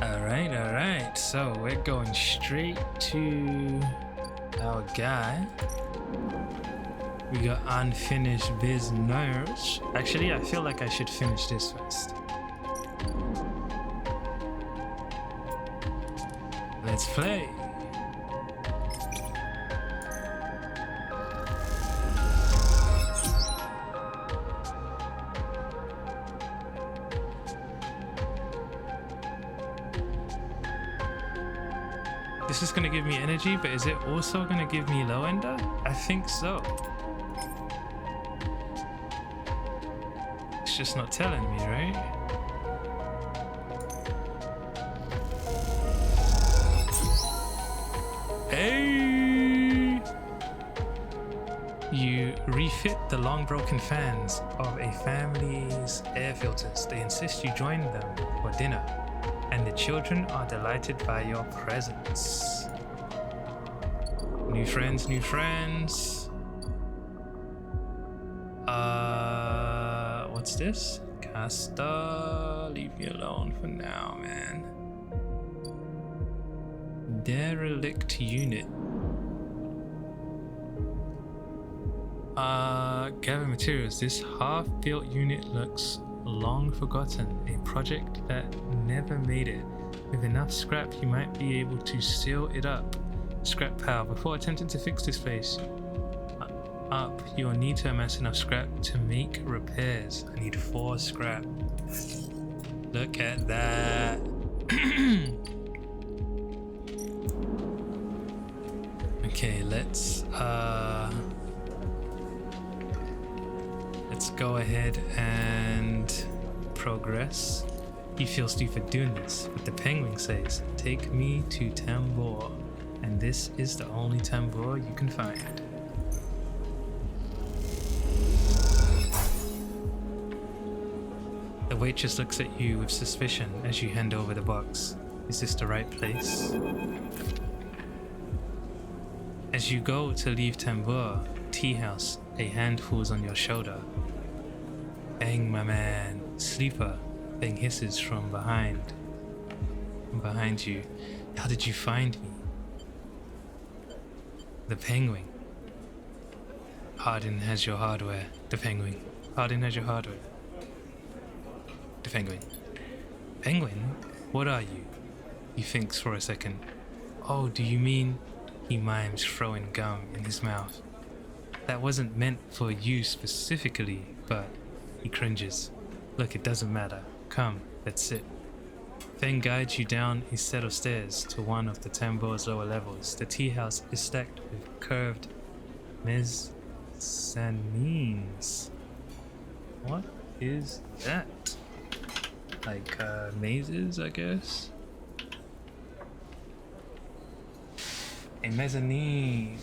Alright, so we're going straight to our guy. We got unfinished business. Actually, I feel like I should finish this first. Let's play. This is gonna give me energy, but is it also gonna give me low ender? I think so. It's just not telling me, right? Hey! You refit the long broken fans of a family's air filters. They insist you join them for dinner, and the children are delighted by your presence. New friends, new friends. What's this? Casta, leave me alone for now, man. Derelict unit. Gather materials. This half-built unit looks long forgotten. A project that never made it. With enough scrap, you might be able to seal it up. Scrap power. Before attempting to fix this place up, you'll need to amass enough scrap to make repairs. I need 4 scrap. Look at that. Okay, let's go ahead and progress. You feel stupid doing this, but the penguin says, take me to Tambor, and this is the only Tambor you can find. The waitress looks at you with suspicion as you hand over the box. Is this the right place? As you go to leave Tambor tea house, a hand falls on your shoulder. Bang, my man. Sleeper. Thing hisses from behind you. How did you find me? The penguin. Hardin has your hardware. The penguin. Hardin has your hardware. The penguin. Penguin? What are you? He thinks for a second. Oh, do you mean... He mimes throwing gum in his mouth. That wasn't meant for you specifically, but... He cringes. Look, it doesn't matter. Come, let's sit. Feng guides you down a set of stairs to one of the Tambor's lower levels. The tea house is stacked with curved mezzanines. What is that? Like mazes, I guess? A mezzanine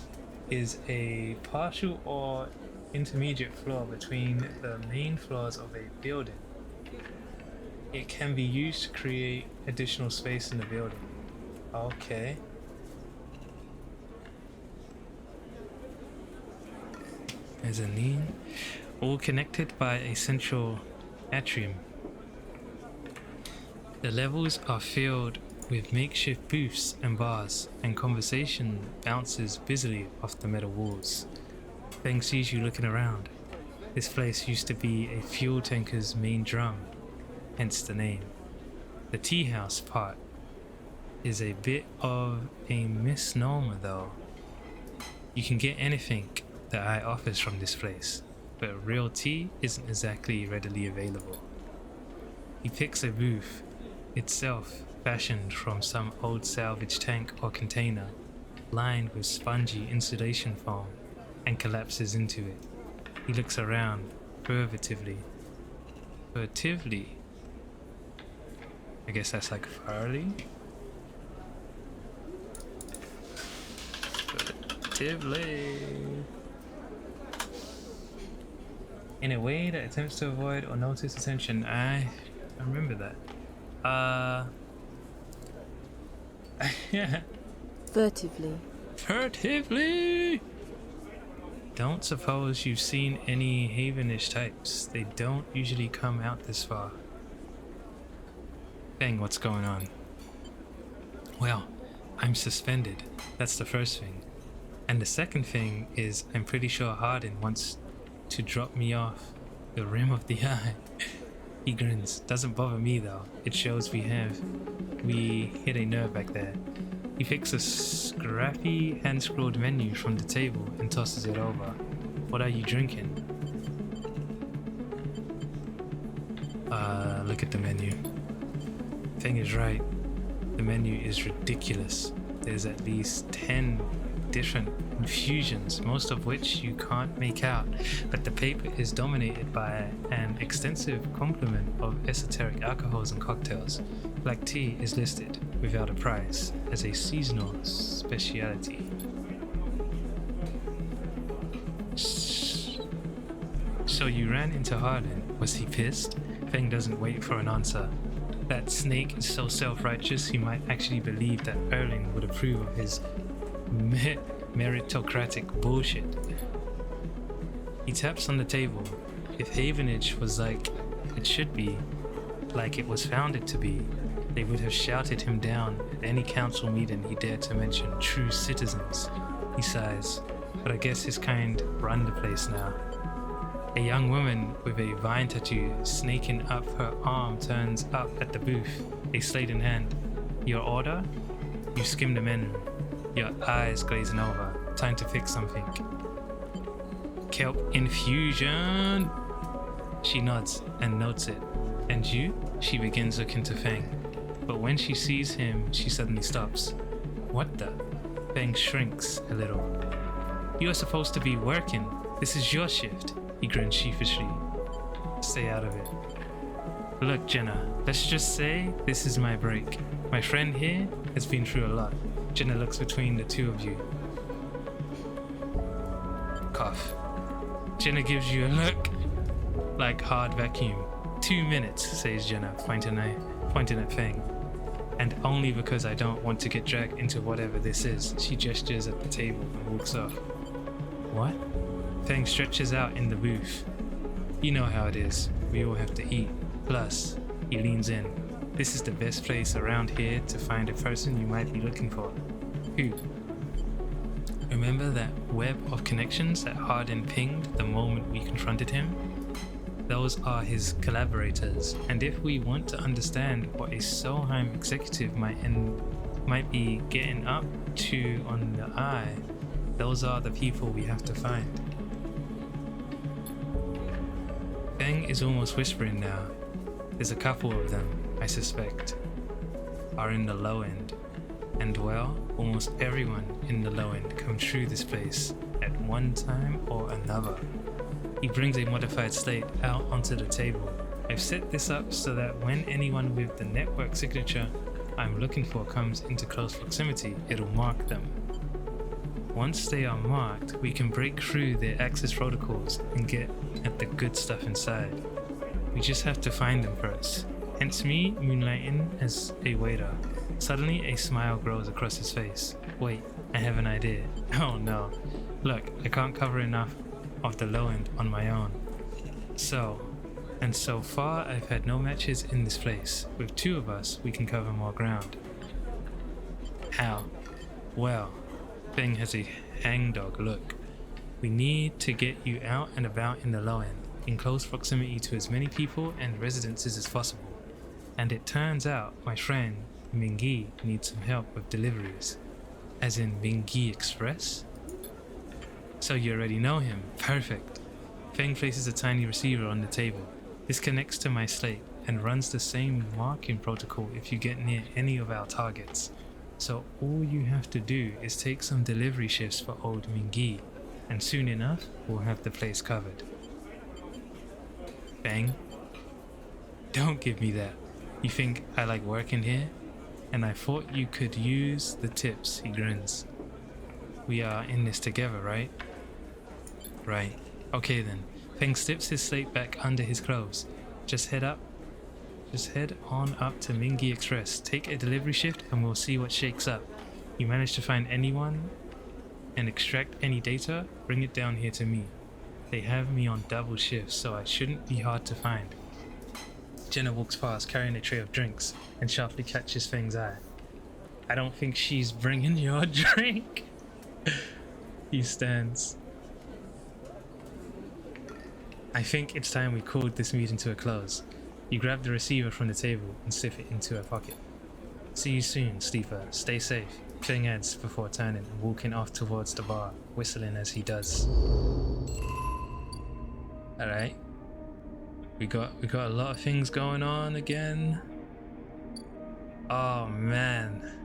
is a partial or intermediate floor between the main floors of a building. It can be used to create additional space in the building. Okay. Mezzanine, all connected by a central atrium. The levels are filled with makeshift booths and bars, and conversation bounces busily off the metal walls. Feng sees you looking around. This place used to be a fuel tanker's main drum, hence the name. The tea house part is a bit of a misnomer though. You can get anything that I offers from this place, but real tea isn't exactly readily available. He picks a booth, itself fashioned from some old salvage tank or container, lined with spongy insulation foam, and collapses into it. He looks around furtively. I guess that's like farly. Furtively. In a way that attempts to avoid or notice attention. I remember that. Yeah. Furtively. Don't suppose you've seen any havenish types. They don't usually come out this far. Dang, what's going on? Well, I'm suspended. That's the first thing. And the second thing is I'm pretty sure Hardin wants to drop me off the rim of the eye. He grins. Doesn't bother me though. It shows we hit a nerve back there. He picks a scrappy hand-scrolled menu from the table and tosses it over. What are you drinking? Look at the menu. Thing is right. The menu is ridiculous. There's at least 10 different infusions, most of which you can't make out, but the paper is dominated by an extensive complement of esoteric alcohols and cocktails. Black tea is listed, without a price, as a seasonal specialty. So you ran into Hardin. Was he pissed? Feng doesn't wait for an answer. That snake is so self-righteous he might actually believe that Erling would approve of his meritocratic bullshit. He taps on the table. If Havenage was like it should be, like it was founded to be, they would have shouted him down at any council meeting he dared to mention true citizens. He sighs, but I guess his kind run the place now. A young woman with a vine tattoo snaking up her arm turns up at the booth, a slate in hand. Your order? You skim the menu, your eyes glazing over. Time to fix something. Kelp infusion! She nods and notes it. And you? She begins looking to Feng. But when she sees him, she suddenly stops. What the? Feng shrinks a little. You are supposed to be working. This is your shift. He grins sheepishly. Stay out of it. Look, Jenna, let's just say this is my break. My friend here has been through a lot. Jenna looks between the two of you. Cough. Jenna gives you a look like hard vacuum. 2 minutes, says Jenna, pointing at Feng. And only because I don't want to get dragged into whatever this is. She gestures at the table and walks off. What? Feng stretches out in the booth. You know how it is. We all have to eat. Plus, he leans in. This is the best place around here to find a person you might be looking for. Who? Remember that web of connections that Hardin pinged the moment we confronted him? Those are his collaborators, and if we want to understand what a Solheim executive might be getting up to on the eye, those are the people we have to find. Feng is almost whispering now. There's a couple of them, I suspect, are in the low end. And well, almost everyone in the low end comes through this place at one time or another. He brings a modified slate out onto the table. I've set this up so that when anyone with the network signature I'm looking for comes into close proximity, it'll mark them. Once they are marked, we can break through their access protocols and get at the good stuff inside. We just have to find them first. Hence me moonlighting as a waiter. Suddenly a smile grows across his face. Wait, I have an idea. Oh no. Look, I can't cover enough of the low end on my own. So far I've had no matches in this place. With 2 of us, we can cover more ground. How? Well, Feng has a hangdog look. We need to get you out and about in the low end, in close proximity to as many people and residences as possible. And it turns out my friend Mingi needs some help with deliveries. As in Mingi Express? So you already know him. Perfect. Feng places a tiny receiver on the table. This connects to my slate and runs the same marking protocol if you get near any of our targets. So all you have to do is take some delivery shifts for old Mingi, and soon enough we'll have the place covered. Feng? Don't give me that. You think I like working here? And I thought you could use the tips, he grins. We are in this together, right? Right. Okay then. Feng slips his slate back under his clothes. Just head on up to Mingi Express. Take a delivery shift and we'll see what shakes up. You manage to find anyone and extract any data, bring it down here to me. They have me on double shifts, so I shouldn't be hard to find. Jenna walks past carrying a tray of drinks and sharply catches Feng's eye. I don't think she's bringing your drink. He stands. I think it's time we called this meeting to a close. You grab the receiver from the table and slip it into her pocket. See you soon, sleeper. Stay safe. Cling heads before turning and walking off towards the bar, whistling as he does. Alright. We got a lot of things going on again. Oh man.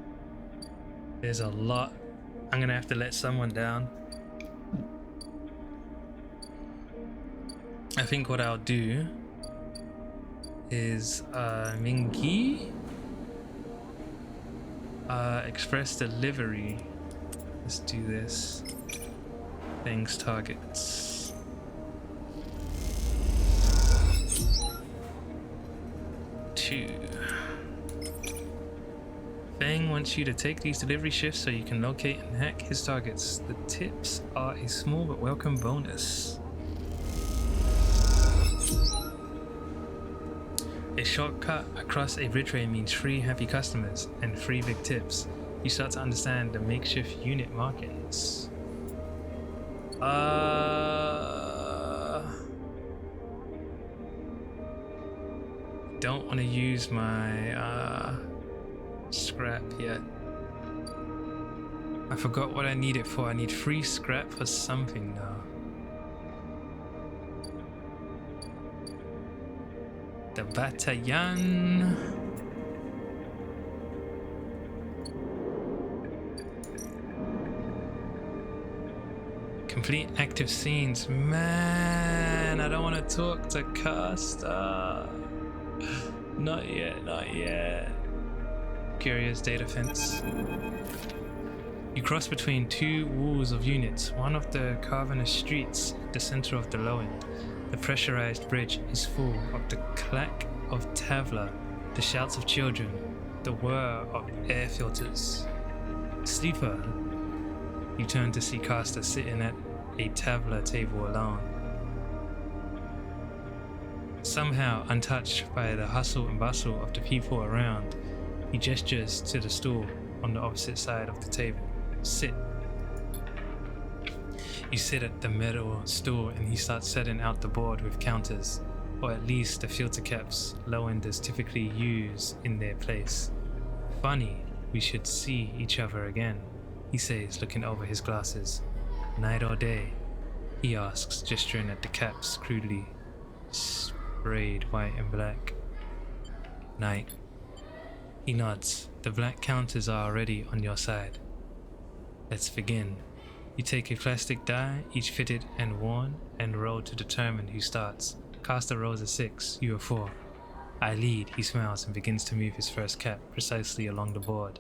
There's a lot. I'm gonna have to let someone down. I think what I'll do is Mingy express delivery. Let's do this. Things targets. Two. Fang wants you to take these delivery shifts so you can locate and hack his targets. The tips are a small but welcome bonus. A shortcut across a bridgeway means free happy customers and free big tips. You start to understand the makeshift unit markings. Don't want to use my scrap yet. I forgot what I need it for. I need free scrap for something now. The Batayan. Complete active scenes. Man, I don't want to talk to Caster. Not yet, not yet. Curious data fence. You cross between two walls of units, one of the cavernous streets at the center of the low end. The pressurized bridge is full of the clack of Tavla, the shouts of children, the whir of air filters. Sleeper. You turn to see Caster sitting at a Tavla table alone. Somehow untouched by the hustle and bustle of the people around, he gestures to the stool on the opposite side of the table. Sit. You sit at the metal stool and he starts setting out the board with counters, or at least the filter caps low-enders typically use in their place. Funny, we should see each other again, he says, looking over his glasses. Night or day? He asks, gesturing at the caps crudely sprayed white and black. Night. He nods. The black counters are already on your side. Let's begin. You take a plastic die, each fitted and worn, and roll to determine who starts. Caster rolls a 6, you a 4. I lead, he smiles and begins to move his first cap precisely along the board.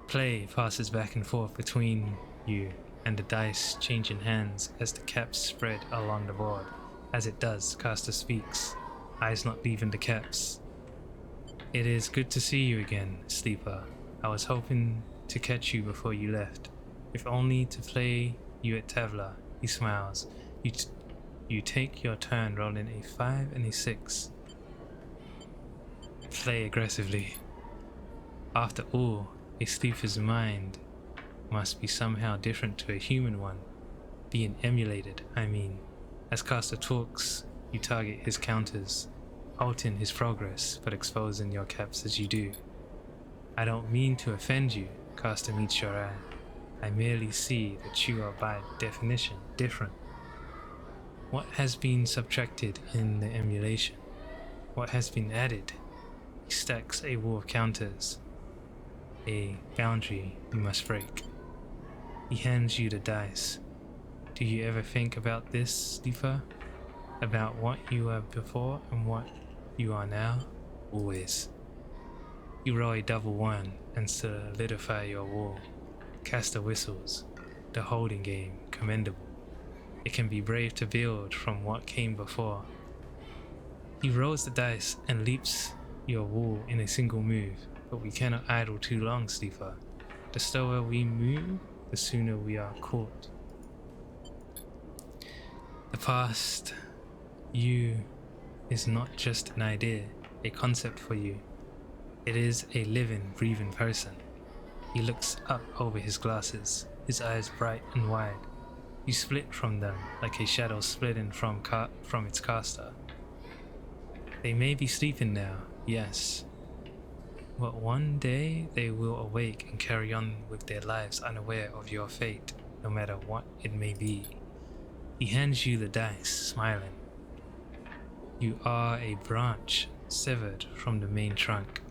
Play passes back and forth between you, and the dice changing hands as the caps spread along the board. As it does, Caster speaks, eyes not leaving the caps. It is good to see you again, Sleeper. I was hoping to catch you before you left. If only to play you at Tavla, he smiles. You take your turn rolling a 5 and a 6. Play aggressively. After all, a sleeper's mind must be somehow different to a human one. Being emulated, I mean. As Caster talks, you target his counters, halting his progress, but exposing your caps as you do. I don't mean to offend you, Caster meets your eye. I merely see that you are by definition different. What has been subtracted in the emulation? What has been added? He stacks a wall of counters. A boundary you must break. He hands you the dice. Do you ever think about this, Sleeper? About what you were before and what you are now? Always. You roll a double 1 and solidify your wall. Caster whistles. The holding game, commendable. It can be brave to build from what came before. He rolls the dice and leaps your wall in a single move, but we cannot idle too long, Sleeper. The slower we move, the sooner we are caught. The past you is not just an idea, a concept for you. It is a living, breathing person. He looks up over his glasses, his eyes bright and wide. You split from them like a shadow splitting from its caster. They may be sleeping now, yes, but one day they will awake and carry on with their lives unaware of your fate, no matter what it may be. He hands you the dice, smiling. You are a branch severed from the main trunk,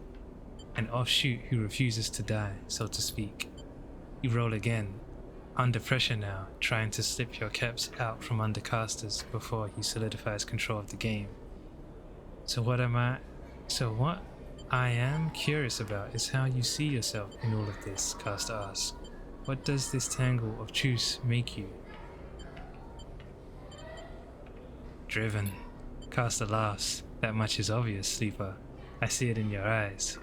an offshoot who refuses to die, so to speak. You roll again, under pressure now, trying to slip your caps out from under casters before he solidifies control of the game. So what I am curious about is how you see yourself in all of this, caster asks. What does this tangle of truths make you? Driven. Caster laughs. That much is obvious, sleeper. I see it in your eyes.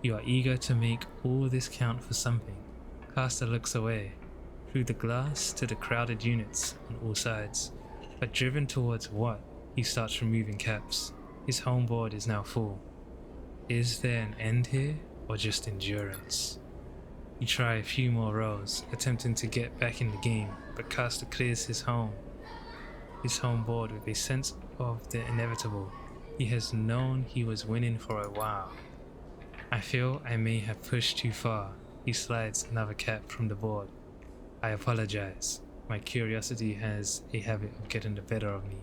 You are eager to make all this count for something. Caster looks away, through the glass to the crowded units on all sides. But driven towards what? He starts removing caps. His home board is now full. Is there an end here, or just endurance? You try a few more rows, attempting to get back in the game, but Caster clears his home board with a sense of the inevitable. He has known he was winning for a while. I feel I may have pushed too far. He slides another cap from the board. I apologize. My curiosity has a habit of getting the better of me.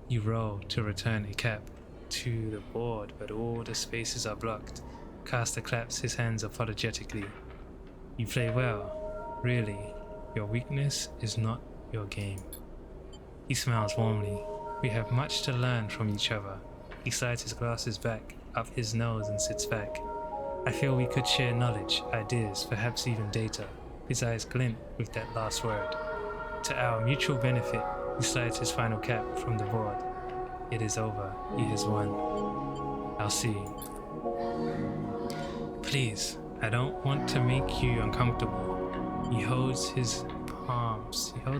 You roll to return a cap to the board, but all the spaces are blocked. Caster claps his hands apologetically. You play well. Really, your weakness is not your game. He smiles warmly. We have much to learn from each other. He slides his glasses back, up his nose and sits back. I feel we could share knowledge, ideas, perhaps even data. His eyes glint with that last word. To our mutual benefit, he slides his final cap from the board. It is over. He has won. I'll see. Please, I don't want to make you uncomfortable. He holds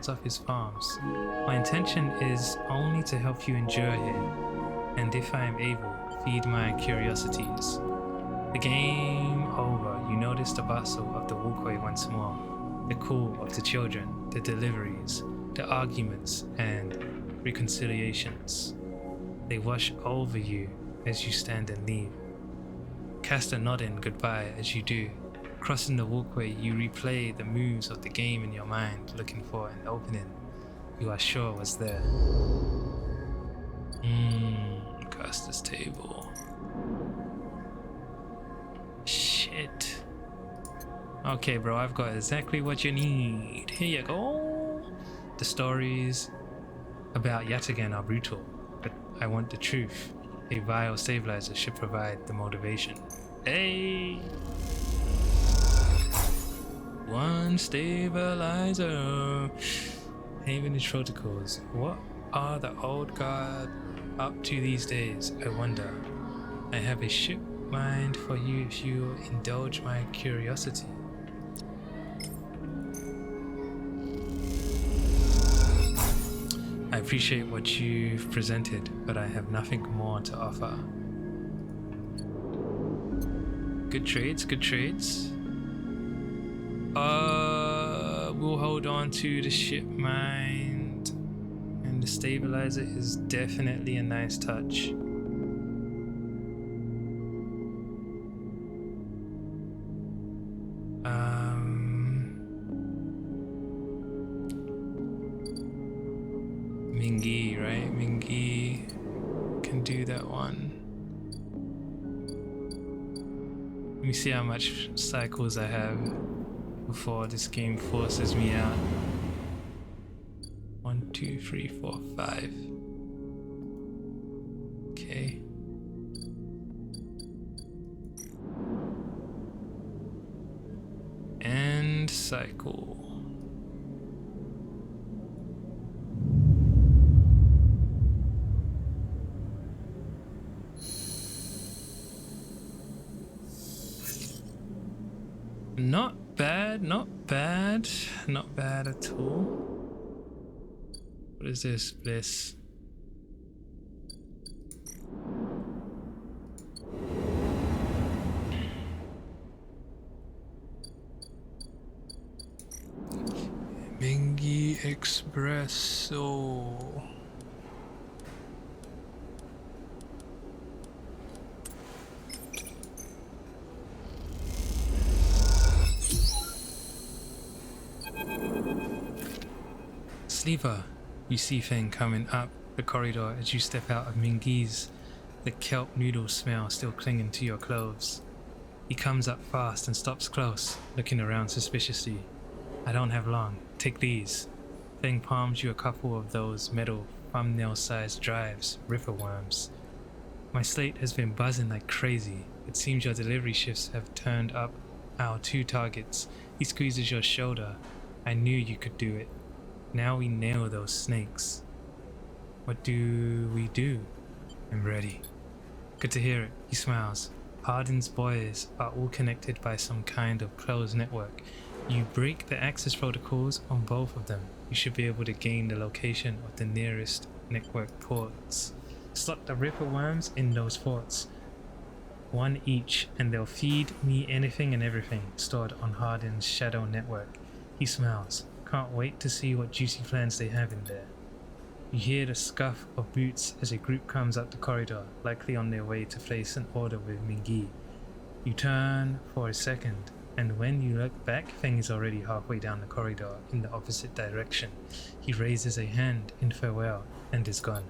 up his palms. My intention is only to help you endure here, and if I am able, feed my curiosities. The game over, you notice the bustle of the walkway once more, the call of the children, the deliveries, the arguments and reconciliations. They wash over you as you stand and leave. Caster nodding goodbye as you do. Crossing the walkway, you replay the moves of the game in your mind, looking for an opening you are sure was there. Caster's table. Shit. Okay, bro, I've got exactly what you need. Here you go. The stories about Yataghan are brutal, but I want the truth. A vile stabilizer should provide the motivation. Hey! One stabilizer. Haven protocols. What are the old guard up to these days, I wonder? I have a ship mind for you if you indulge my curiosity. I appreciate what you've presented, but I have nothing more to offer. Good trades, good trades. We'll hold on to the ship mind, and the stabilizer is definitely a nice touch. Mingi, right? Mingi can do that one. Let me see how much cycles I have before this game forces me out. 1, 2, 3, 4, 5. Okay. End cycle. Not bad, not bad, not bad at all. What is this? Bliss. Espresso. Sleeper, you see Feng coming up the corridor as you step out of Mingi's, the kelp noodle smell still clinging to your clothes. He comes up fast and stops close, looking around suspiciously. I don't have long. Take these. Feng palms you a couple of those metal thumbnail-sized drives, ripper worms. My slate has been buzzing like crazy. It seems your delivery shifts have turned up our 2 targets. He squeezes your shoulder. I knew you could do it. Now we nail those snakes. What do we do? I'm ready. Good to hear it. He smiles. Hardin's boys are all connected by some kind of closed network. You break the access protocols on both of them. You should be able to gain the location of the nearest network ports. Slot the ripper worms in those ports. 1 each, and they'll feed me anything and everything stored on Hardin's shadow network. He smiles. Can't wait to see what juicy plans they have in there. You hear the scuff of boots as a group comes up the corridor, likely on their way to place an order with Mingi. You turn for a second, and when you look back, Feng is already halfway down the corridor in the opposite direction. He raises a hand in farewell and is gone.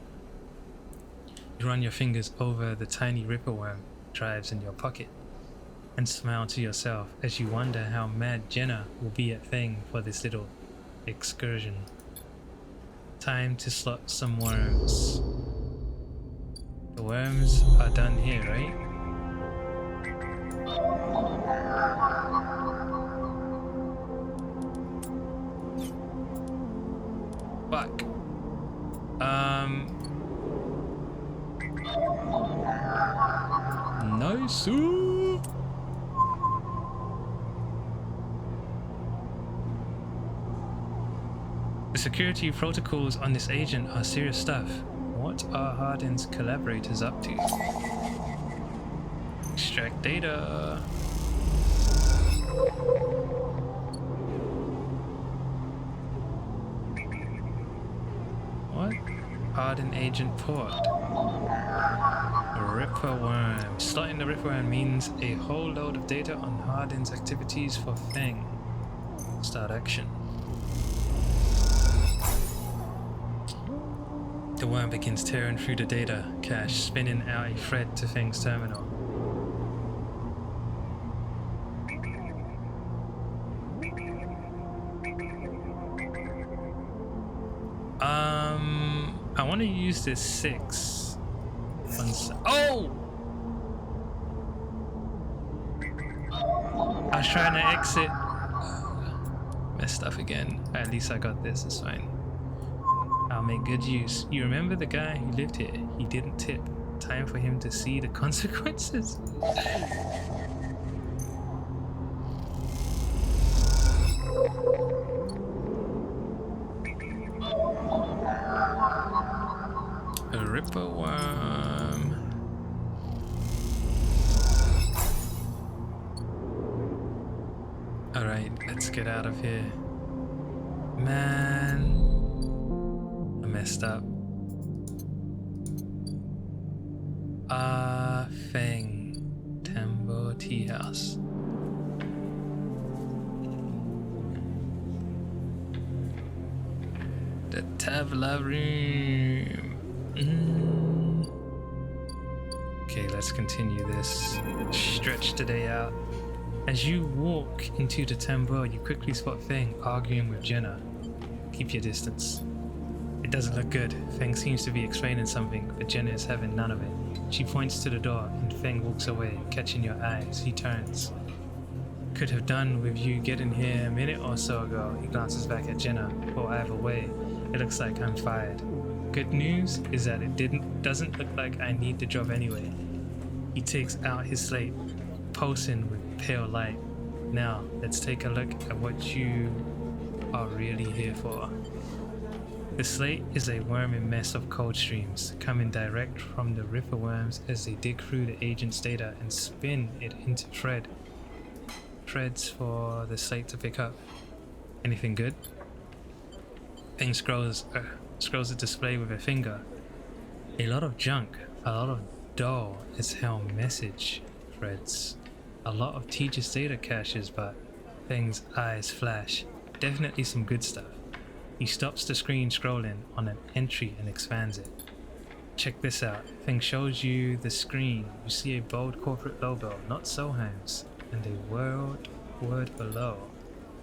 You run your fingers over the tiny ripper worm drives in your pocket and smile to yourself as you wonder how mad Jenna will be at Feng for this little excursion. Time to slot some worms. The worms are done here, right? Fuck. Nice. The security protocols on this agent are serious stuff. What are Hardin's collaborators up to? Extract data. What? Hardin agent port. Ripper worm. Slotting the ripper worm means a whole load of data on Hardin's activities for Feng. Start action. The worm begins tearing through the data cache, spinning out a thread to Feng's terminal. I want to use this 6. Oh! I was trying to exit. Messed up again. At least I got this, it's fine. I'll make good use. You remember the guy who lived here? He didn't tip. Time for him to see the consequences. A ripper worm. Alright, let's get out of here. Man. Messed up. Feng Tambo Tea House. The Tavla room. Okay, let's continue this. Stretch the day out. As you walk into the tambour, you quickly spot Feng arguing with Jenna. Keep your distance. It doesn't look good. Feng seems to be explaining something, but Jenna is having none of it. She points to the door, and Feng walks away, catching your eyes. He turns. Could have done with you getting here a minute or so ago. He glances back at Jenna. Or either way, it looks like I'm fired. Good news is that it doesn't look like I need the job anyway. He takes out his slate, pulsing with pale light. Now, let's take a look at what you are really here for. The slate is a worming mess of cold streams, coming direct from the ripper worms as they dig through the agent's data and spin it into threads for the slate to pick up. Anything good? Thing scrolls the display with a finger. A lot of junk, a lot of dull as hell message threads, a lot of teachers' data caches, but Thing's eyes flash. Definitely some good stuff. He stops the screen scrolling on an entry and expands it. Check this out. Thing shows you the screen. You see a bold corporate logo, not Solheim's, and a word below.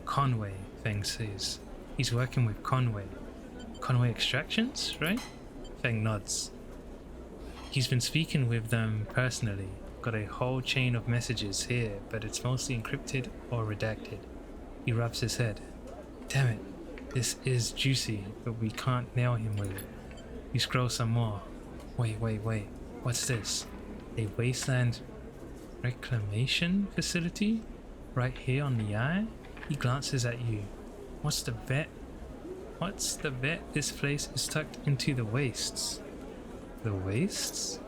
Conway, Thing says. He's working with Conway. Conway Extractions, right? Thing nods. He's been speaking with them personally. Got a whole chain of messages here, but it's mostly encrypted or redacted. He rubs his head. Damn it, this is juicy, but we can't nail him with it. You scroll some more. Wait, what's this? A wasteland reclamation facility? Right here on the eye? He glances at you. What's the bet? This place is tucked into the wastes. The wastes?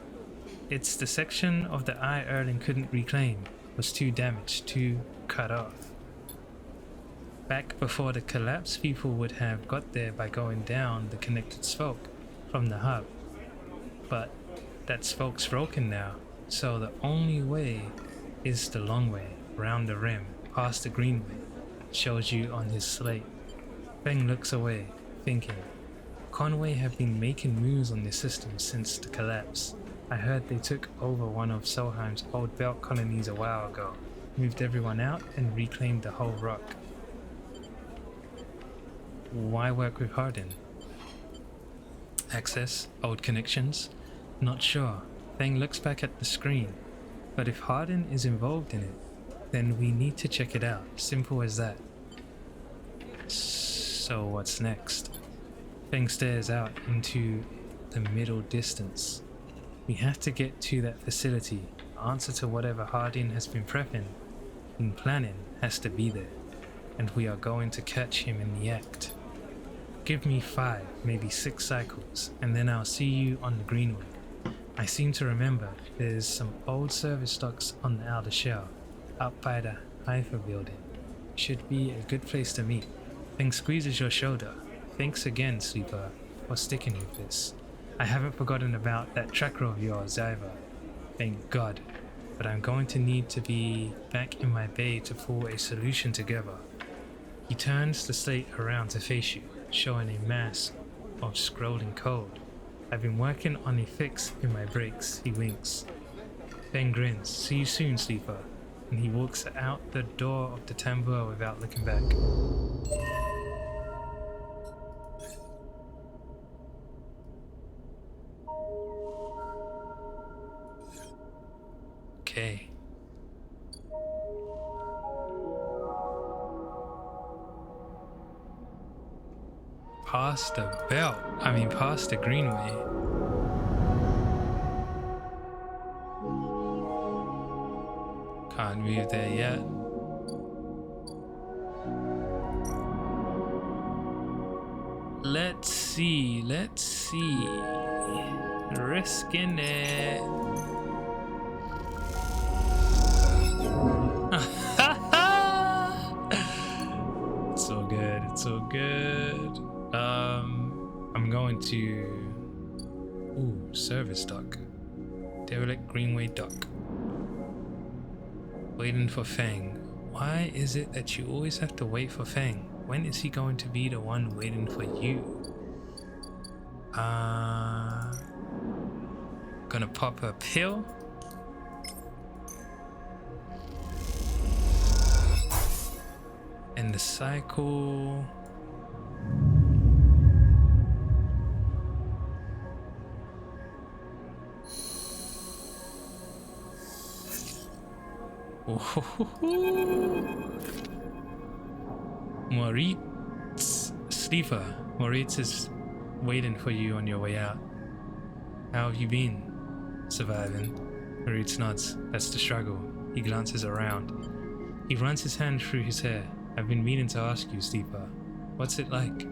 It's the section of the eye Erling couldn't reclaim. Was too damaged, too cut off. Back before the collapse, people would have got there by going down the connected spoke from the hub. But that spoke's broken now, so the only way is the long way, round the rim, past the greenway. Shows you on his slate. Feng looks away, thinking. Conway have been making moves on their system since the collapse. I heard they took over one of Solheim's old belt colonies a while ago, moved everyone out and reclaimed the whole rock. Why work with Hardin? Access, old connections? Not sure. Feng looks back at the screen. But if Hardin is involved in it, then we need to check it out. Simple as that. So what's next? Feng stares out into the middle distance. We have to get to that facility. The answer to whatever Hardin has been planning has to be there. And we are going to catch him in the act. Give me 5, maybe 6 cycles, and then I'll see you on the greenway. I seem to remember there's some old service docks on the outer shell, up by the Haifa building. Should be a good place to meet. Feng squeezes your shoulder. Thanks again, Sleeper, for sticking with this. I haven't forgotten about that tracker of yours either. Thank God. But I'm going to need to be back in my bay to pull a solution together. He turns the slate around to face you, showing a mass of scrolling code. I've been working on a fix in my brakes, he winks. Feng grins. See you soon, Sleeper. And he walks out the door of the tambour without looking back. Okay. Past the greenway. Can't move there yet. Let's see. Risking it. It's so good. I'm going to service dock. Derelict Greenway dock. Waiting for Feng. Why is it that you always have to wait for Feng? When is he going to be the one waiting for you? Gonna pop a pill. And the cycle. Moritz, Sleeper. Moritz is waiting for you on your way out. How have you been? Surviving. Moritz nods. That's the struggle. He glances around. He runs his hand through his hair. I've been meaning to ask you, Sleeper. What's it like?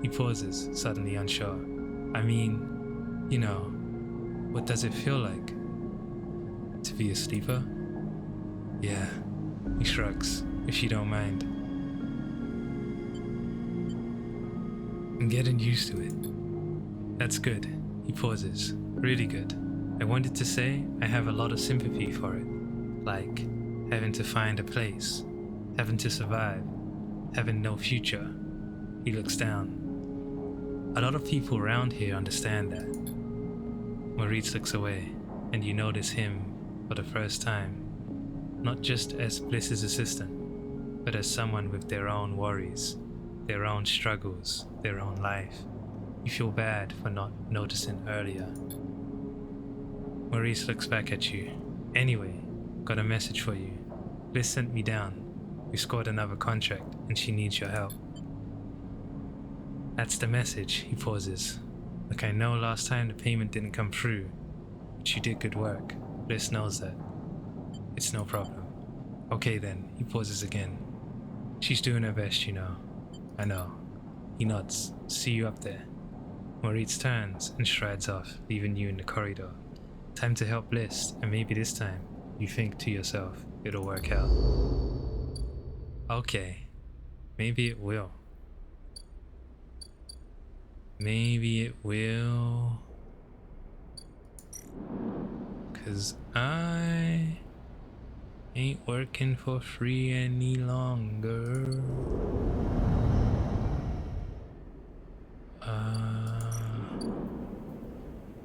He pauses, suddenly unsure. I mean, you know, what does it feel like? To be a sleeper? Yeah. He shrugs, if you don't mind. I'm getting used to it. That's good. He pauses. Really good. I wanted to say I have a lot of sympathy for it. Like having to find a place, having to survive, having no future. He looks down. A lot of people around here understand that. Maurice looks away, and you notice him for the first time. Not just as Bliss's assistant, but as someone with their own worries, their own struggles, their own life. You feel bad for not noticing earlier. Maurice looks back at you. Anyway, got a message for you. Bliss sent me down. We scored another contract and she needs your help. That's the message, he pauses. Look, I know last time the payment didn't come through, but you did good work. Bliss knows that. It's no problem. Okay then, he pauses again. She's doing her best, you know. I know. He nods. See you up there. Maurice turns and strides off, leaving you in the corridor. Time to help Bliss, and maybe this time, you think to yourself, it'll work out. Okay. Maybe it will. Maybe it will. 'Cause I ain't working for free any longer.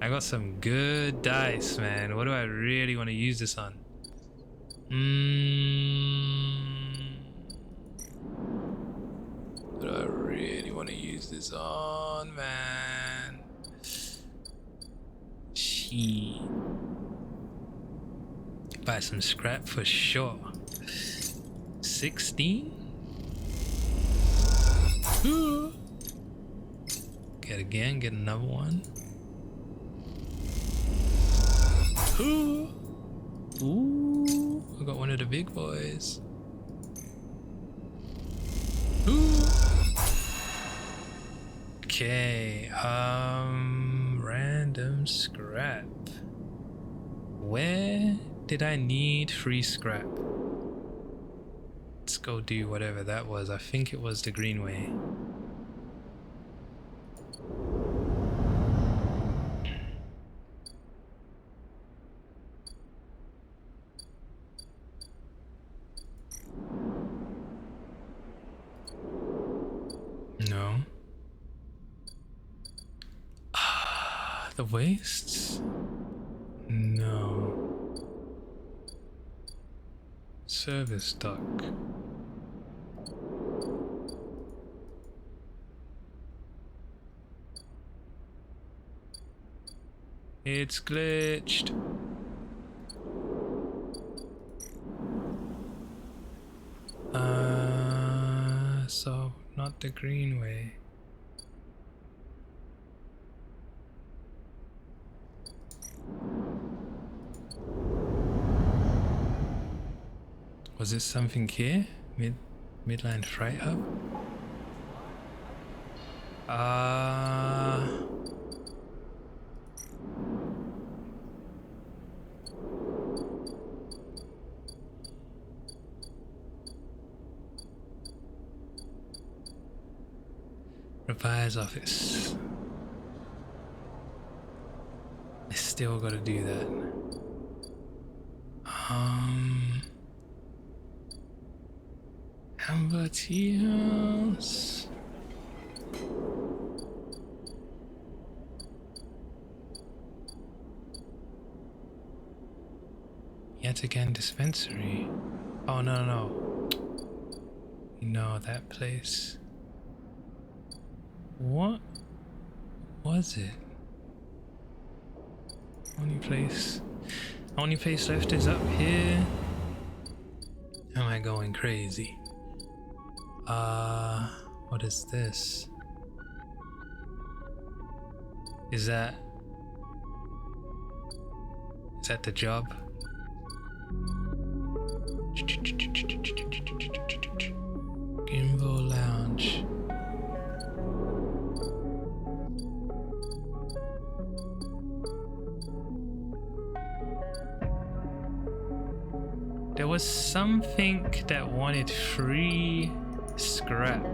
I got some good dice, man. What do I really want to use this on? What do I really want to use this on, man? Gee. Buy some scrap for sure. 16? Ooh. Get again, get another one. Ooh. Ooh. I got one of the big boys. Ooh. Okay, random scrap. Where did I need free scrap? Let's go do whatever that was. I think it was the Greenway. No. The wastes? No. Service dock. It's glitched. So not the Greenway. Was it something here? Midland Freight Hub? Repair's office. I still gotta do that. Amber Tea House. Yet again, dispensary. Oh, no. No, that place. What was it? Only place left is up here. Am I going crazy? What is this? Is that the job? Gimbal Lounge. There was something that wanted free scrap.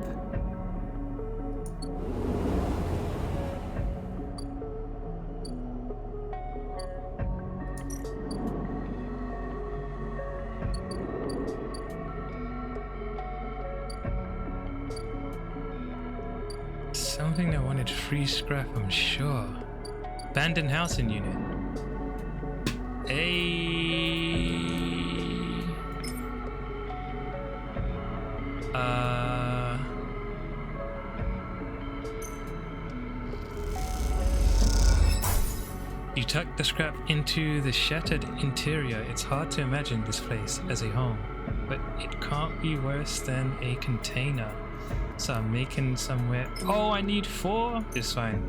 Something that wanted free scrap, I'm sure. Abandoned housing unit. You tuck the scrap into the shattered interior. It's hard to imagine this place as a home, but it can't be worse than a container. So I'm making somewhere. Oh, I need 4? It's fine.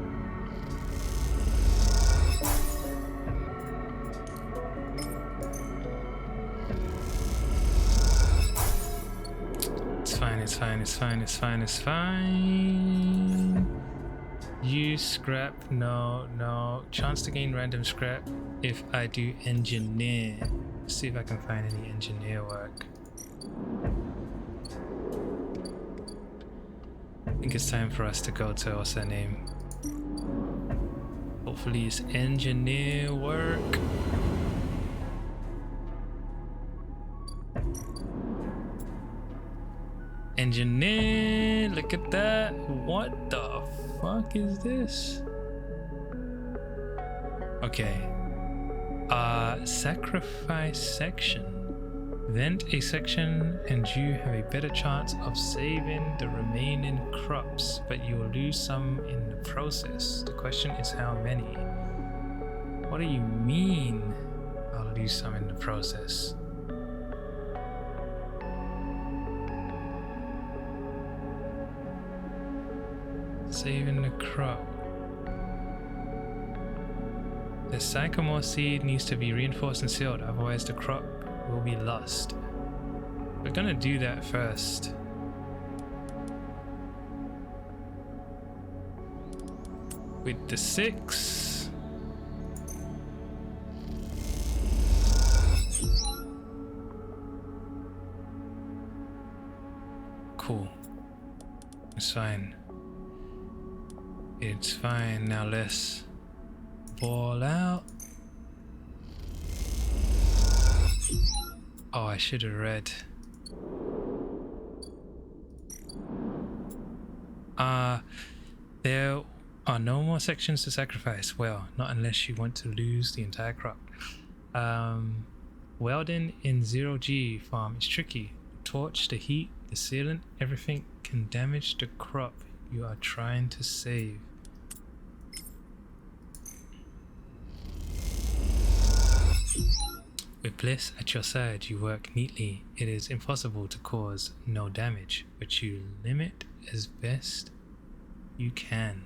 It's fine. Use scrap. No. Chance to gain random scrap if I do engineer. See if I can find any engineer work. I think it's time for us to go to what's her name. Hopefully it's engineer work. Engineer, look at that. What the fuck is this? Okay. Sacrifice section. Vent a section and you have a better chance of saving the remaining crops, but you will lose some in the process. The question is how many? What do you mean I'll lose some in the process? Saving the crop. The sycamore seed needs to be reinforced and sealed, otherwise the crop will be lost. We're gonna do that first. With the 6. Cool. It's fine. It's fine. Now let's ball out. Oh, I should have read. There are no more sections to sacrifice. Well, not unless you want to lose the entire crop. Welding in 0G farm is tricky. Torch, the heat, the sealant, everything can damage the crop you are trying to save. With Bliss at your side, you work neatly. It is impossible to cause no damage, but you limit as best you can.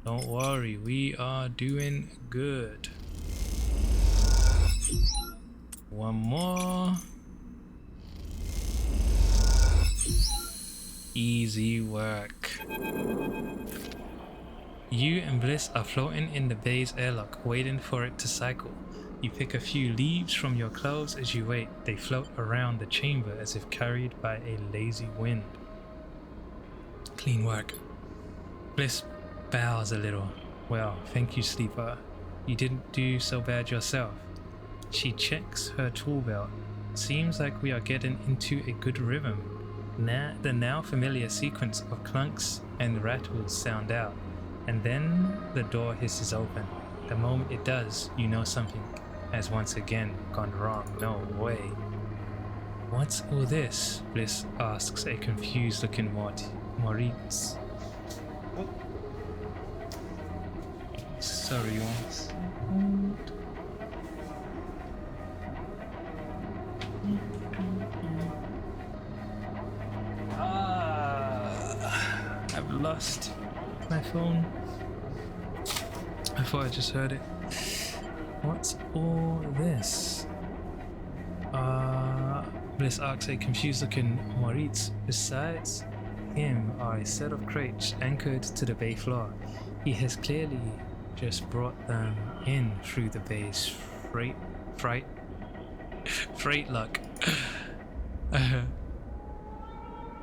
Don't worry, we are doing good. One more. Easy work. You and Bliss are floating in the bay's airlock, waiting for it to cycle. You pick a few leaves from your clothes as you wait. They float around the chamber as if carried by a lazy wind. Clean work. Bliss bows a little. Well, thank you, Sleeper. You didn't do so bad yourself. She checks her tool belt. Seems like we are getting into a good rhythm. The now familiar sequence of clunks and rattles sound out, and then the door hisses open. The moment it does, you know something has once again gone wrong. No way. What's all this? Bliss asks a confused looking Moritz. Oh. Sorry, once. I've lost my phone. I thought I just heard it. What's all this? Bliss asks a confused looking Moritz. Besides him are a set of crates anchored to the bay floor. He has clearly just brought them in through the bay's freight luck.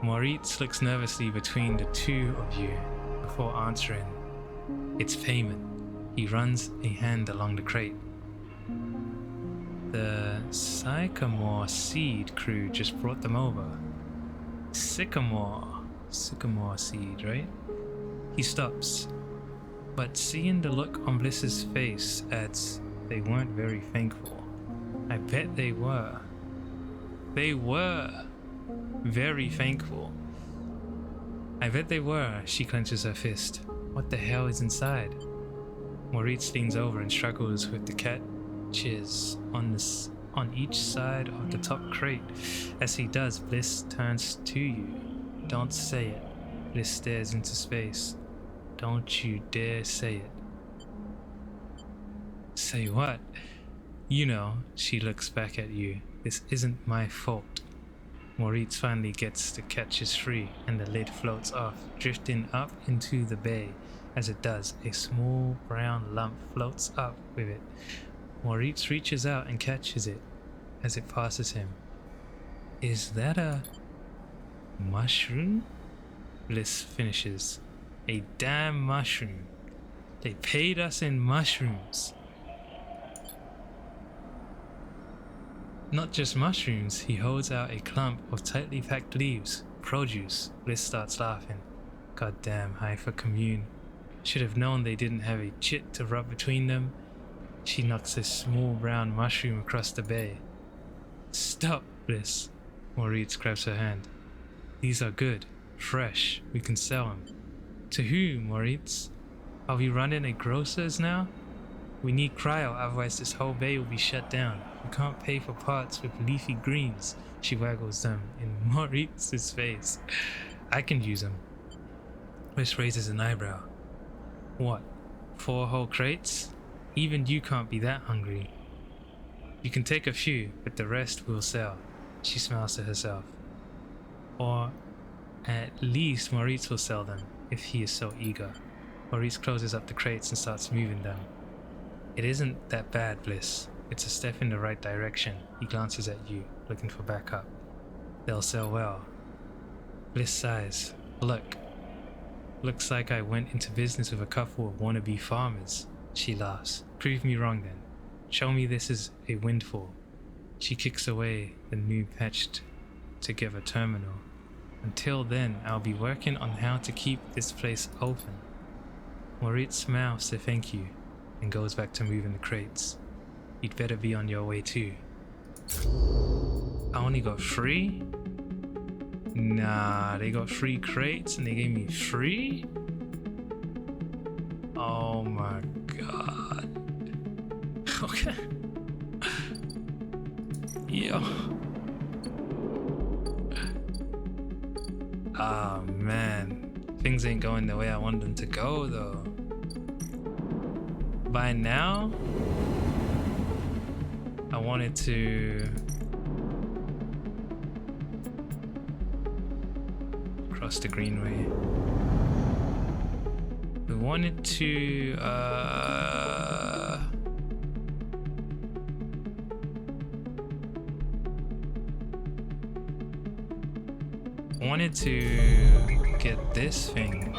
Moritz looks nervously between the two of you before answering. It's payment. He runs a hand along the crate. The sycamore seed crew just brought them over. Sycamore seed, right? He stops, but seeing the look on Bliss's face adds, they weren't very thankful. I bet they were. They were very thankful. I bet they were. She clenches her fist. What the hell is inside? Moritz leans over and struggles with the catches on each side of the top crate. As he does, Bliss turns to you. Don't say it. Bliss stares into space. Don't you dare say it. Say what? You know, she looks back at you. This isn't my fault. Moritz finally gets the catches free and the lid floats off, drifting up into the bay. As it does, a small brown lump floats up with it. Moritz reaches out and catches it as it passes him. Is that a mushroom? Bliss finishes. A damn mushroom. They paid us in mushrooms. Not just mushrooms, he holds out a clump of tightly packed leaves. Produce. Bliss starts laughing. Goddamn, high for commune. Should have known they didn't have a chit to rub between them. She knocks a small brown mushroom across the bay. Stop, Bliss. Moritz grabs her hand. These are good. Fresh. We can sell them. To who, Moritz? Are we running a grocer's now? We need cryo, otherwise this whole bay will be shut down. We can't pay for parts with leafy greens. She waggles them in Moritz's face. I can use them. Bliss raises an eyebrow. What? 4 whole crates? Even you can't be that hungry. You can take a few, but the rest we'll sell. She smiles to herself. Or at least Moritz will sell them, if he is so eager. Moritz closes up the crates and starts moving them. It isn't that bad, Bliss. It's a step in the right direction. He glances at you, looking for backup. They'll sell well. Bliss sighs. Look. Looks like I went into business with a couple of wannabe farmers. She laughs. Prove me wrong then. Show me this is a windfall. She kicks away the new patched together terminal. Until then, I'll be working on how to keep this place open. Moritz smiles to thank you and goes back to moving the crates. You'd better be on your way too. I only got 3? Nah, they got 3 crates and they gave me 3? Oh my god. Okay. Yeah. Ah man. Things ain't going the way I want them to go though. By now, I wanted to cross the greenway. We wanted to get this thing.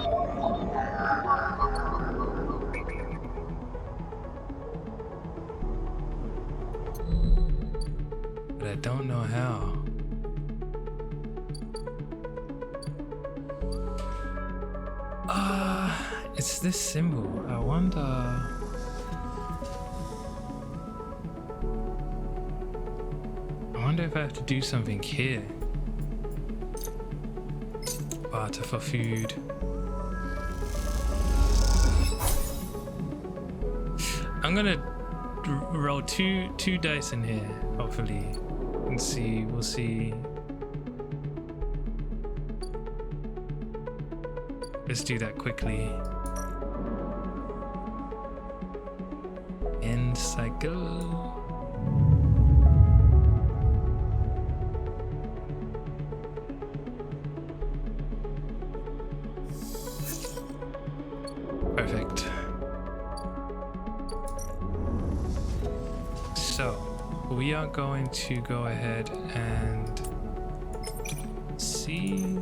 But I don't know how. It's this symbol. I wonder. If I have to do something here. Barter for food. I'm gonna roll two dice in here, hopefully, and see. We'll see. Let's do that quickly. End cycle. Perfect. So, we are going to go ahead and see.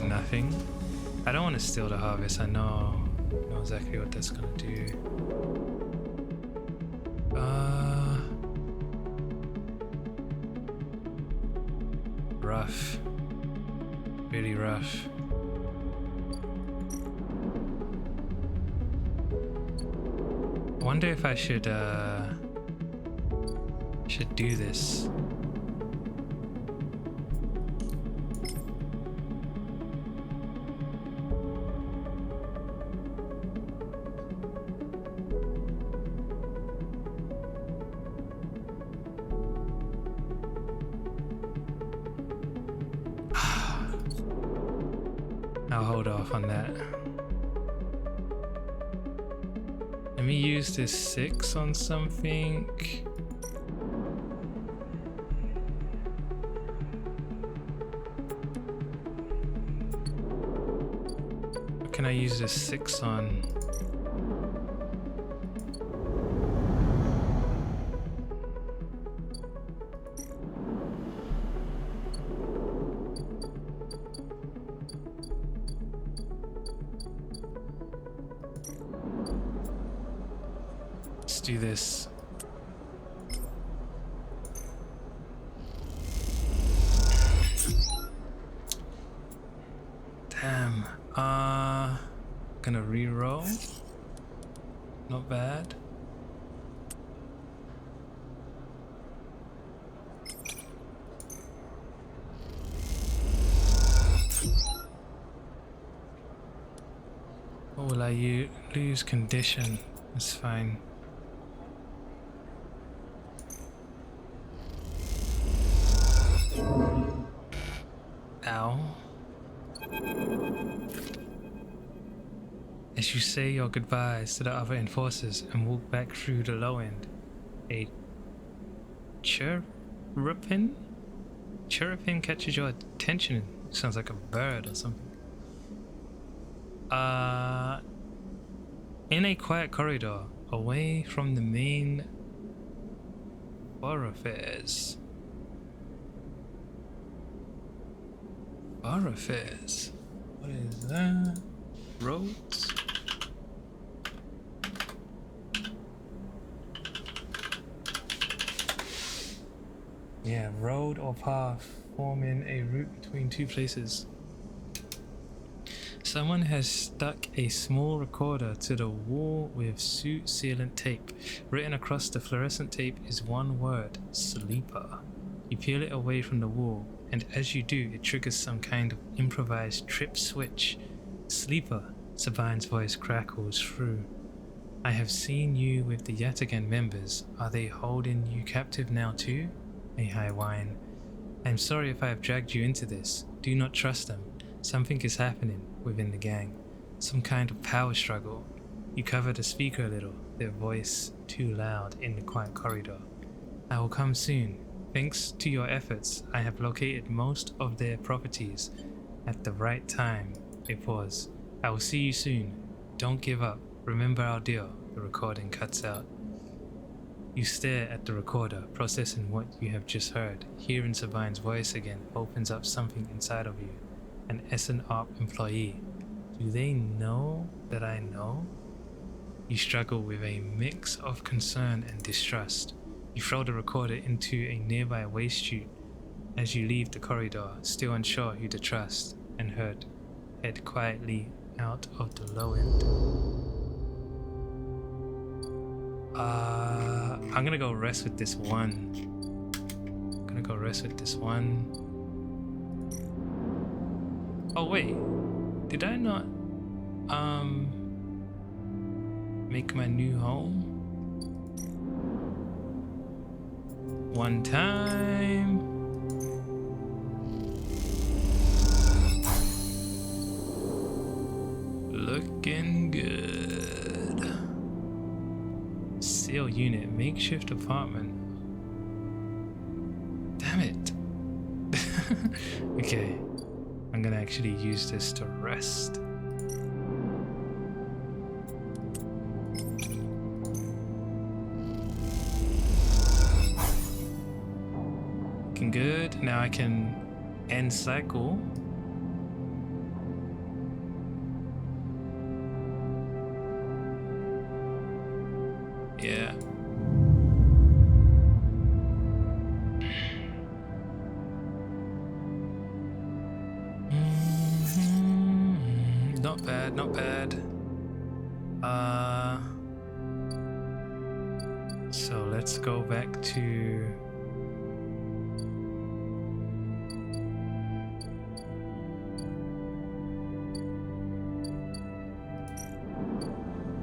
Nothing. I don't want to steal the harvest. I know exactly what that's gonna do. rough. Really rough. I wonder if I should do this. I'll hold off on that. Let me use this 6 on something. What can I use this 6 on? Let's do this. Damn. Gonna re-roll. Not bad. What will I lose? Condition. That's fine. Ow. As you say your goodbyes to the other enforcers and walk back through the low end, a chirruping catches your attention. Sounds like a bird or something. In a quiet corridor, away from the main thoroughfares. Thoroughfares? What is that? Roads? Yeah, road or path forming a route between two places. Someone has stuck a small recorder to the wall with suit sealant tape. Written across the fluorescent tape is one word: sleeper. You peel it away from the wall, and as you do, it triggers some kind of improvised trip switch. Sleeper, Sabine's voice crackles through. I have seen you with the Yet Again members. Are they holding you captive now too? A high whine. I'm sorry if I have dragged you into this. Do not trust them. Something is happening within the gang. Some kind of power struggle. You cover the speaker a little, their voice too loud in the quiet corridor. I will come soon. Thanks to your efforts, I have located most of their properties at the right time. A pause. I will see you soon. Don't give up. Remember our deal. The recording cuts out. You stare at the recorder, processing what you have just heard. Hearing Sabine's voice again opens up something inside of you. An SNOP employee. Do they know that I know? You struggle with a mix of concern and distrust. You throw the recorder into a nearby waste chute as you leave the corridor, still unsure who to trust, and head quietly out of the low end. I'm gonna go rest with this one. Oh wait, did I not make my new home? One time. Looking good. Seal unit, makeshift apartment. Damn it. Okay, I'm gonna actually use this to rest. Looking good. Now I can end cycle. Yeah. So let's go back to...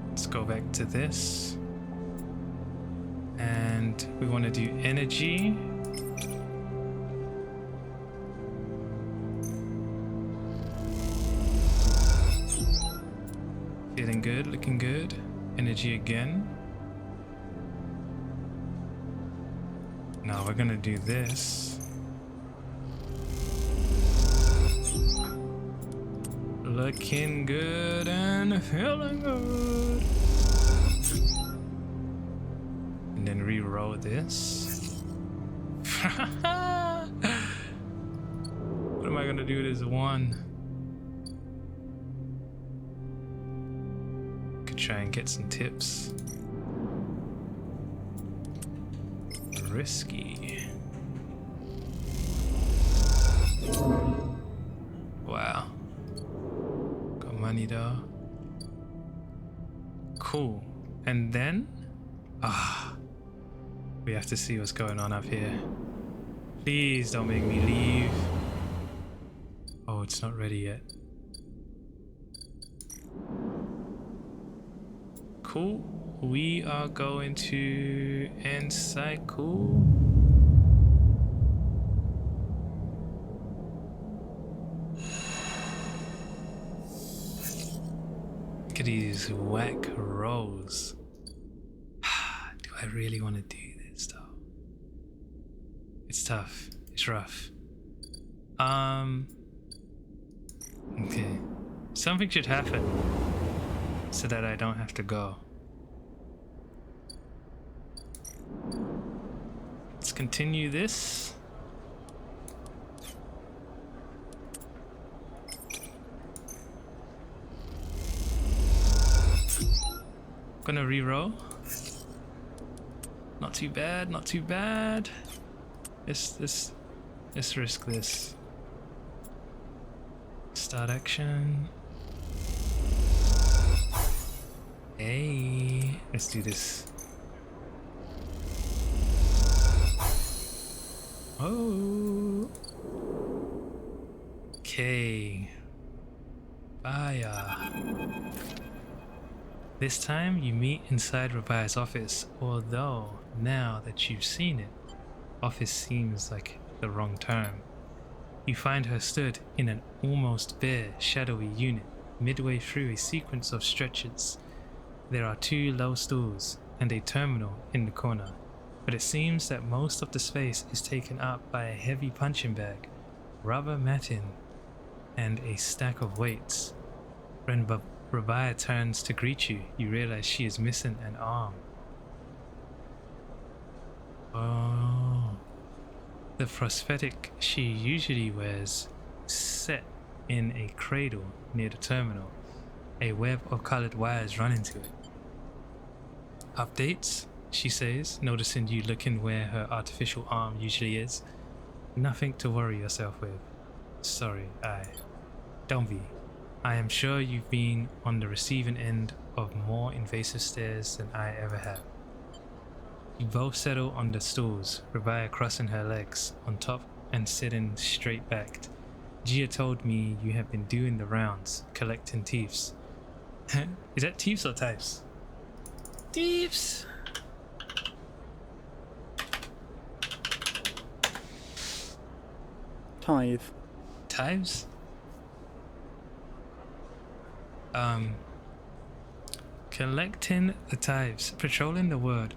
Let's go back to this. And we want to do energy. Feeling good, looking good. Energy again. Now we're gonna do this. Looking good and feeling good. And then re-roll this. What am I gonna do with this one? Could try and get some tips. Risky. Wow. Got money though. Cool. And then we have to see what's going on up here. Please don't make me leave. Oh, it's not ready yet. Cool. We are going to end cycle. Look at these whack rolls. Do I really want to do this though? It's tough. It's rough. Okay. Something should happen so that I don't have to go. Let's continue this. Gonna re-roll. Not too bad, not too bad. Let's risk this. Start action. Hey, let's do this. Oh. Okay. Baya. This time you meet inside Rabia's office, although now that you've seen it, office seems like the wrong term. You find her stood in an almost bare, shadowy unit, midway through a sequence of stretchers. There are 2 low stools and a terminal in the corner, but it seems that most of the space is taken up by a heavy punching bag, rubber matting, and a stack of weights. When Rabia turns to greet you, you realize she is missing an arm. Oh. The prosthetic she usually wears set in a cradle near the terminal. A web of colored wires run into it. Updates, she says, noticing you looking where her artificial arm usually is. Nothing to worry yourself with. Sorry, don't be. I am sure you've been on the receiving end of more invasive stares than I ever have. You both settle on the stools, Rabia crossing her legs on top and sitting straight backed. Gia told me you have been doing the rounds, collecting thieves. Is that thieves or types? Thieves! Tithe. Types? Collecting the tithes, patrolling the ward.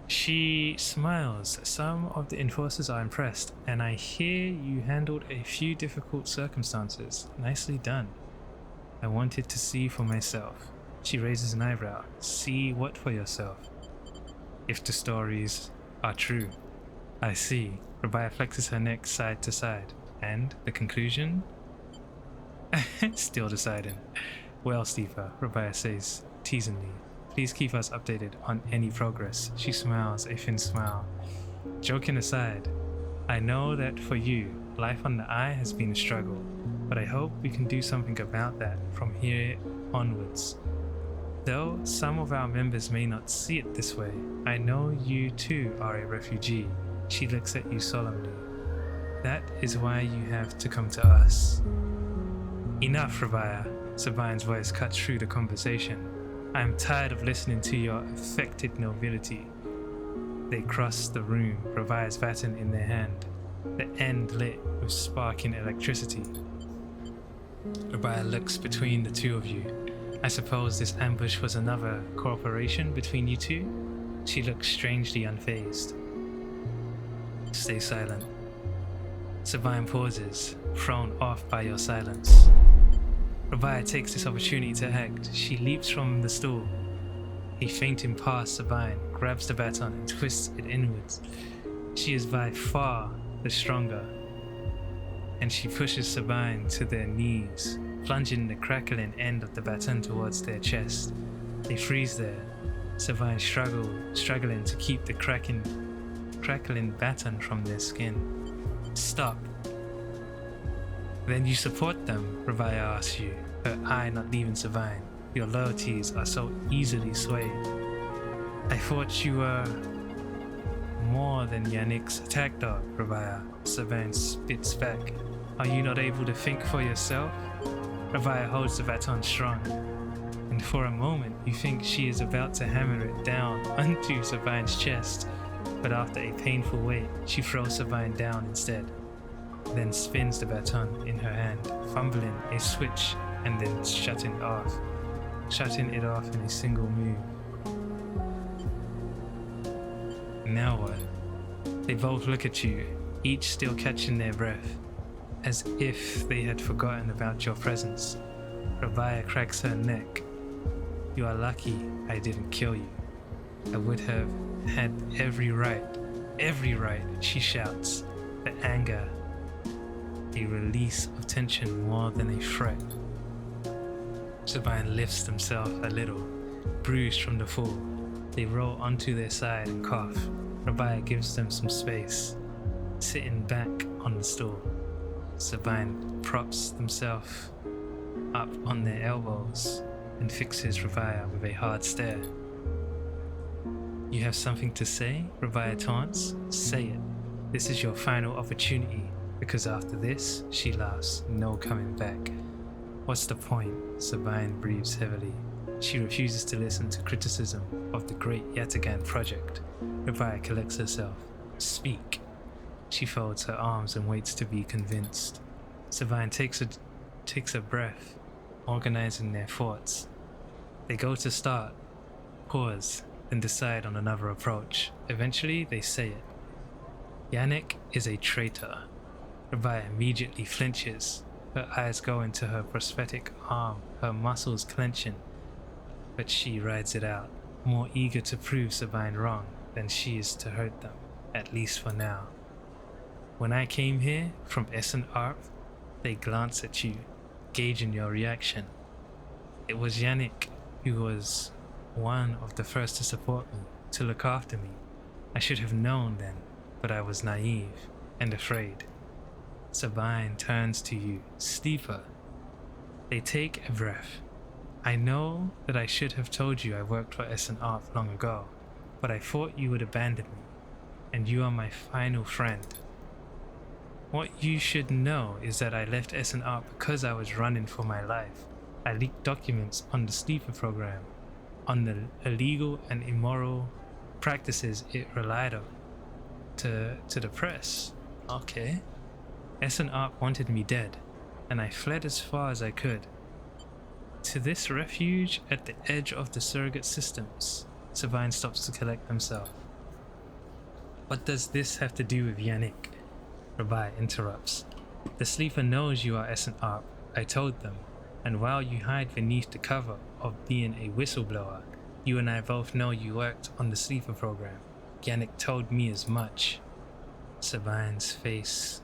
She smiles. Some of the enforcers are impressed, and I hear you handled a few difficult circumstances. Nicely done. I wanted to see for myself. She raises an eyebrow. See what for yourself? If the stories are true. I see. Rabia flexes her neck side to side. And the conclusion? Still deciding. Well, Stefa, Rabia says teasingly. Please keep us updated on any progress. She smiles, a thin smile. Joking aside, I know that for you, life on the eye has been a struggle, but I hope we can do something about that from here onwards. Though some of our members may not see it this way, I know you too are a refugee. She looks at you solemnly. That is why you have to come to us. Enough, Rabaya. Sabine's voice cuts through the conversation. I am tired of listening to your affected nobility. They cross the room, Rabaya's baton in their hand, the end lit with sparking electricity. Rabaya looks between the two of you. I suppose this ambush was another cooperation between you two? She looks strangely unfazed. Stay silent. Sabine pauses, thrown off by your silence. Rabaya takes this opportunity to act. She leaps from the stool. He fainting past Sabine, grabs the baton and twists it inwards. She is by far the stronger, and she pushes Sabine to their knees, plunging the crackling end of the baton towards their chest. They freeze there, Sabine struggling to keep the crackling baton from their skin. Stop. Then you support them, Rabaya asks you, her eye not leaving Sabine. Your loyalties are so easily swayed. I thought you were more than Yannick's attack dog, Rabaya. Sabine spits back. Are you not able to think for yourself? Rabaya holds the baton strong, and for a moment you think she is about to hammer it down onto Sabine's chest, but after a painful wait, she throws Sabine down instead, then spins the baton in her hand, fumbling a switch and then shutting it off in a single move. Now what? They both look at you, each still catching their breath, as if they had forgotten about your presence. Rabaya cracks her neck. You are lucky I didn't kill you. I would have had every right, she shouts, the anger, a release of tension more than a threat. Sabine lifts themselves a little, bruised from the fall. They roll onto their side and cough. Rabaya gives them some space, sitting back on the stool. Sabine props themselves up on their elbows and fixes Rabaya with a hard stare. You have something to say? Rabaya taunts. Say it. This is your final opportunity, because after this, she laughs, no coming back. What's the point? Sabine breathes heavily. She refuses to listen to criticism of the great Yatagan project. Rabaya collects herself. Speak. She folds her arms and waits to be convinced. Sabine takes a breath, organizing their thoughts. They go to start, pause, then decide on another approach. Eventually, they say it. Yannick is a traitor. Rabaya immediately flinches. Her eyes go into her prosthetic arm, her muscles clenching. But she rides it out, more eager to prove Sabine wrong than she is to hurt them, at least for now. When I came here from Essen Arp, they glance at you, gauging your reaction. It was Yannick who was one of the first to support me, to look after me. I should have known then, but I was naive and afraid. Sabine turns to you, steeper. They take a breath. I know that I should have told you I worked for Essen Arp long ago, but I thought you would abandon me, and you are my final friend. What you should know is that I left Essen Arp because I was running for my life. I leaked documents on the sleeper program, on the illegal and immoral practices it relied on, to the press. Okay. Essen Arp wanted me dead, and I fled as far as I could. To this refuge at the edge of the surrogate systems. Sabine stops to collect himself. What does this have to do with Yannick? Rabaya interrupts. The sleeper knows you are Essen Arp. I told them, and while you hide beneath the cover of being a whistleblower, you and I both know you worked on the sleeper program. Yannick told me as much. Sabine's face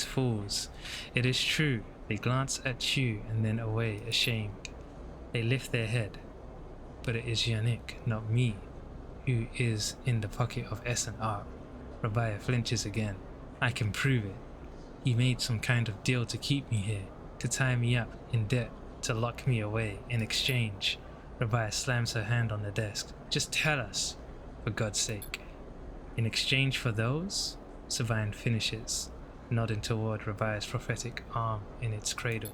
falls. It is true. They glance at you and then away, ashamed. They lift their head. But it is Yannick, not me, who is in the pocket of Essen Arp. Rabaya flinches again. I can prove it. He made some kind of deal to keep me here. to tie me up in debt, to lock me away. In exchange, Rabia slams her hand on the desk. Just tell us, for God's sake. In exchange for those, Savine finishes, nodding toward Rabia's prophetic arm in its cradle.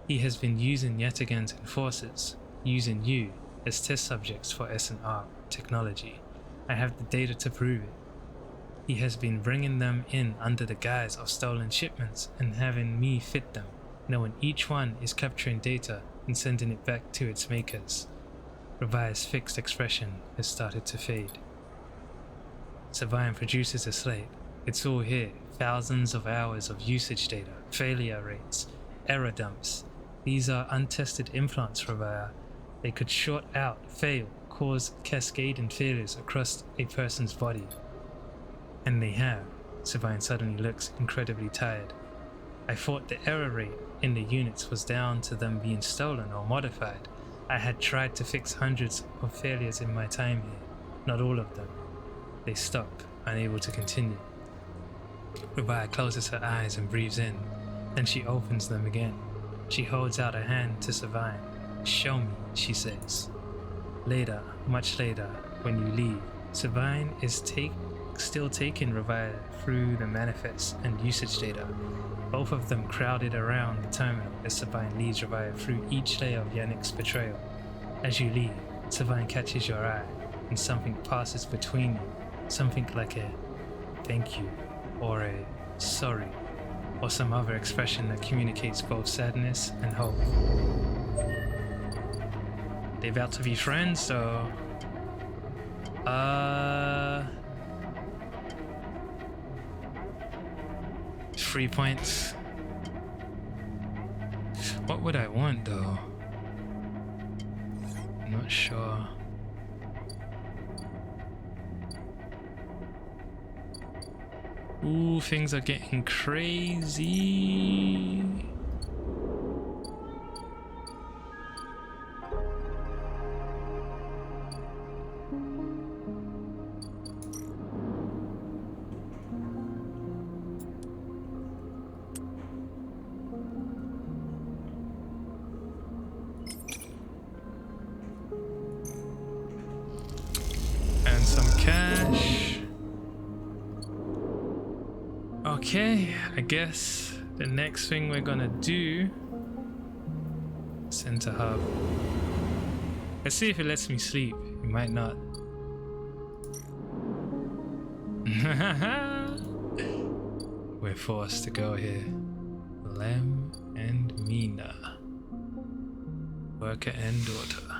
He has been using yet against enforcers, using you as test subjects for S&R technology. I have the data to prove it. He has been bringing them in under the guise of stolen shipments and having me fit them, knowing each one is capturing data and sending it back to its makers. Rabia's fixed expression has started to fade. Savine produces a slate. It's all here. Thousands of hours of usage data, failure rates, error dumps. These are untested implants, Rabia. They could short out, fail, cause cascading failures across a person's body. And they have. Savine suddenly looks incredibly tired. I thought the error rate in the units was down to them being stolen or modified. I had tried to fix hundreds of failures in my time here. Not all of them. They stop, unable to continue. Rabia closes her eyes and breathes in. Then she opens them again. She holds out a hand to Savine. Show me, she says. Later, much later, when you leave, Savine is still taking Rabia through the manifests and usage data. Both of them crowded around the terminal as Savine leads Rabia through each layer of Yannick's betrayal. As you leave, Savine catches your eye, and something passes between you. Something like a thank you, or a sorry, or some other expression that communicates both sadness and hope. They about to be friends, so 3 points. What would I want though? I'm not sure. Ooh, things are getting crazy. And some cash. Okay, I guess the next thing we're gonna do is enter hub. Let's see if it lets me sleep. It might not. We're forced to go here. Lem and Mina. Worker and daughter.